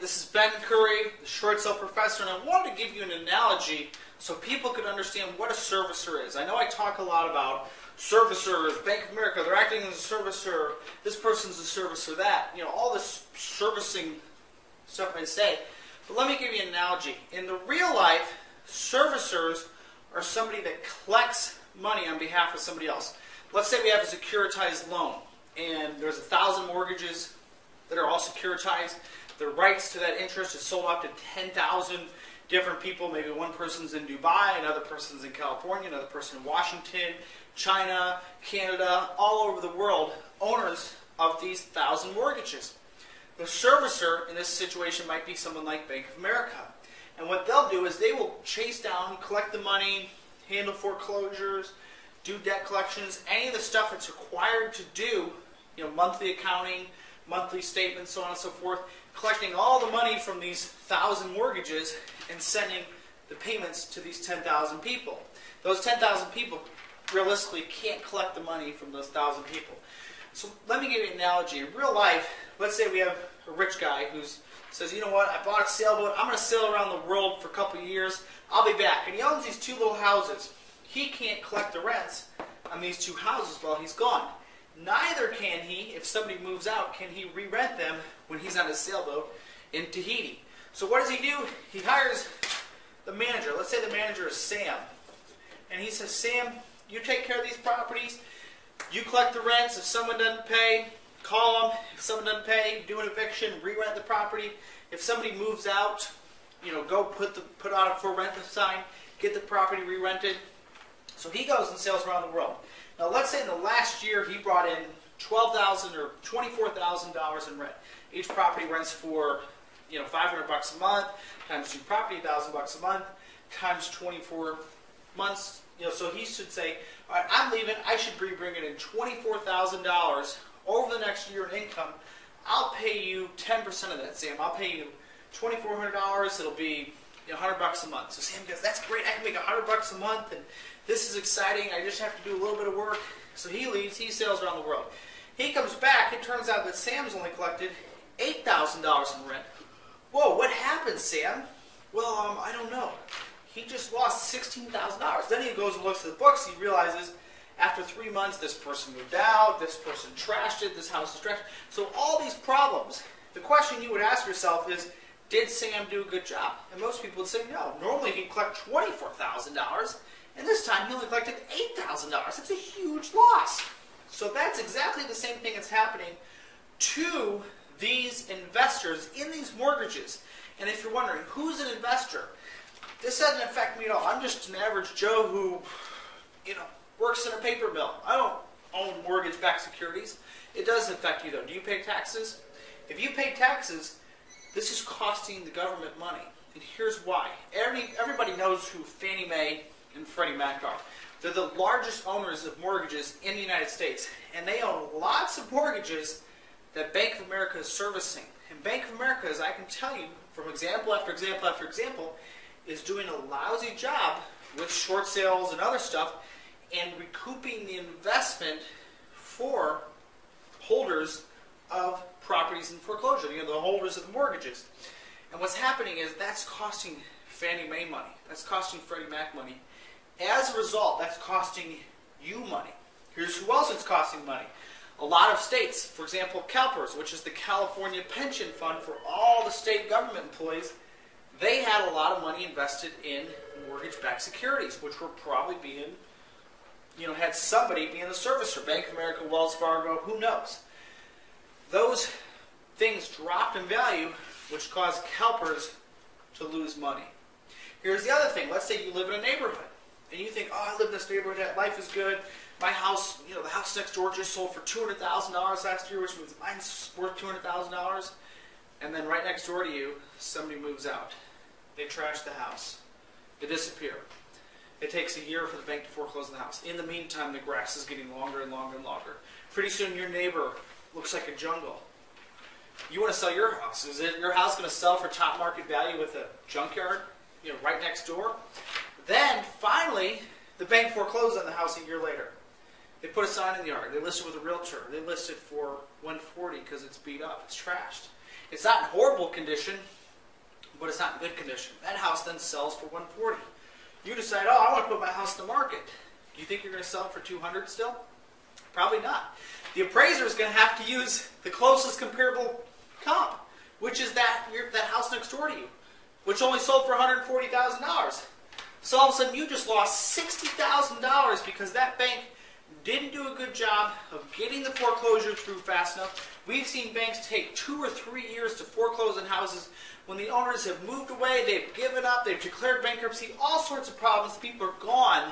this is Ben Curry, the short sale professor, and I wanted to give you an analogy so people could understand what a servicer is. I know I talk a lot about servicers, Bank of America, they're acting as a servicer, this person's a servicer, that, all this servicing stuff I say. But let me give you an analogy. In the real life, servicers are somebody that collects money on behalf of somebody else. Let's say we have a securitized loan, and there's 1,000 mortgages that are all securitized. The rights to that interest is sold out to 10,000 different people. Maybe one person's in Dubai, another person's in California, another person in Washington, China, Canada, all over the world, owners of these 1,000 mortgages. The servicer in this situation might be someone like Bank of America. And what they'll do is they will chase down, collect the money, handle foreclosures, do debt collections, any of the stuff that's required to do, monthly accounting, monthly statements, so on and so forth, collecting all the money from these 1,000 mortgages and sending the payments to these 10,000 people. Those 10,000 people realistically can't collect the money from those 1,000 people. So let me give you an analogy. In real life, let's say we have a rich guy who says, you know what, I bought a sailboat, I'm going to sail around the world for a couple of years, I'll be back. And he owns these 2 little houses. He can't collect the rents on these 2 houses while he's gone. Neither can he, if somebody moves out, can he re-rent them when he's on his sailboat in Tahiti. So what does he do? He hires the manager. Let's say the manager is Sam. And he says, Sam, you take care of these properties, you collect the rents. If someone doesn't pay, call them. If someone doesn't pay, do an eviction, re-rent the property. If somebody moves out, go put out a for rent sign, get the property re-rented. So he goes and sails around the world. Now let's say in the last year he brought in $12,000 or $24,000 in rent. Each property rents for $500 a month times 2 property, $1,000 a month times 24 months. So he should say, all right, I'm leaving. I should be bringing in $24,000 over the next year in income. I'll pay you 10% of that, Sam. I'll pay you $2,400. It'll be $100 a month. So Sam goes, that's great. I can make $100 a month, and this is exciting. I just have to do a little bit of work. So he leaves. He sails around the world. He comes back. It turns out that Sam's only collected $8,000 in rent. Whoa, what happened, Sam? Well, I don't know. He just lost $16,000. Then he goes and looks at the books. He realizes after 3 months, this person moved out, this person trashed it, this house is trashed. So all these problems, the question you would ask yourself is, did Sam do a good job? And most people would say no. Normally he'd collect $24,000, and this time he only collected $8,000. That's a huge loss. So that's exactly the same thing that's happening to these investors in these mortgages. And if you're wondering, who's an investor? This doesn't affect me at all. I'm just an average Joe who, works in a paper mill. I don't own mortgage-backed securities. It does affect you, though. Do you pay taxes? If you pay taxes, this is costing the government money. And here's why. Everybody knows who Fannie Mae and Freddie Mac are. They're the largest owners of mortgages in the United States. And they own lots of mortgages that Bank of America is servicing. And Bank of America, as I can tell you, from example after example after example, is doing a lousy job with short sales and other stuff and recouping the investment for holders of properties in foreclosure, the holders of the mortgages. And what's happening is that's costing Fannie Mae money. That's costing Freddie Mac money. As a result, that's costing you money. Here's who else it's costing money. A lot of states, for example, CalPERS, which is the California Pension Fund for all the state government employees, they had a lot of money invested in mortgage-backed securities, which were probably being, had somebody being the servicer, Bank of America, Wells Fargo, who knows. Those things dropped in value, which caused CalPERS to lose money. Here's the other thing. Let's say you live in a neighborhood, and you think, oh, I live in this neighborhood, life is good. My house, the house next door just sold for $200,000 last year, which means mine's worth $200,000. And then right next door to you, somebody moves out. They trash the house. They disappear. It takes a year for the bank to foreclose on the house. In the meantime, the grass is getting longer and longer and longer. Pretty soon, your neighbor looks like a jungle. You want to sell your house. Is your house going to sell for top market value with a junkyard, right next door? Then, finally, the bank forecloses on the house a year later. They put a sign in the yard. They list it with a realtor. They list it for $140 because it's beat up. It's trashed. It's not in horrible condition, but it's not in good condition. That house then sells for $140,000. You decide, oh, I want to put my house in the market. Do you think you're going to sell it for $200,000 still? Probably not. The appraiser is going to have to use the closest comparable comp, which is that house next door to you, which only sold for $140,000. So all of a sudden you just lost $60,000 because that bank didn't do a good job of getting the foreclosure through fast enough. We've seen banks take 2 or 3 years to foreclose on houses. When the owners have moved away, they've given up, they've declared bankruptcy, all sorts of problems, people are gone.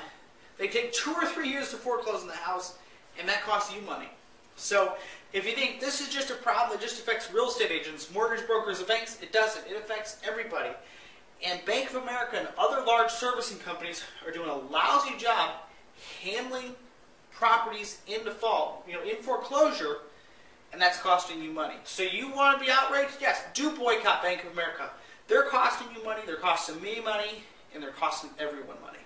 They take 2 or 3 years to foreclose on the house, and that costs you money. So if you think this is just a problem that just affects real estate agents, mortgage brokers, and banks, it doesn't. It affects everybody. And Bank of America and other large servicing companies are doing a lousy job handling properties in default, in foreclosure, and that's costing you money. So you want to be outraged? Yes, do boycott Bank of America. They're costing you money, they're costing me money, and they're costing everyone money.